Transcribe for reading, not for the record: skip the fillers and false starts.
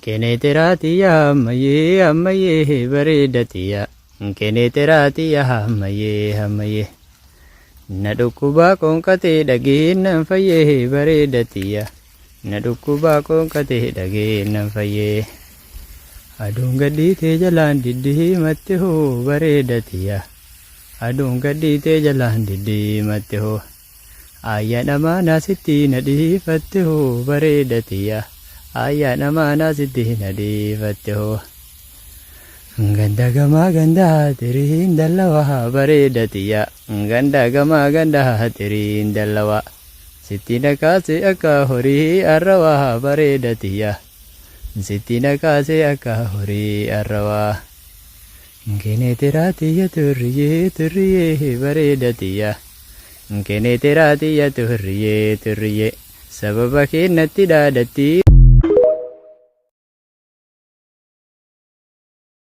Keneetiraatiyaa ammayyee bareedatiyaa. Keneetiraatiyaa ammayyee. Na dhukkubaa qoonqatee dhageennan fayyee bareedatiyaa. Na dhukkubaa qoonqatee dhageennan fayyee. Aduun gadhiitee jalaan diddiimatte hoo bareedatiyaa. Aduun gadhiitee jalaan diddiimatte hoo. Ayyaa namaa naasitti na dhiifatte hoo bareedatiyaa. Ayyaa namaa naasitti na dhiifatte hoo. Ganda gamaa gandaa tiriin dallawaa bareedatiyaa. Ganda gamaa gandaa tiriin dallawaa. Sitti nakaase akka horii arrawaa bareedatiyaa. Sitti nakaase akka horii arrawaa. Keneetiraatiyaa turriyyee bareedatiyaa. Keneetiraatiyaa turriyyee. Sababa keenyatti dhaadatti.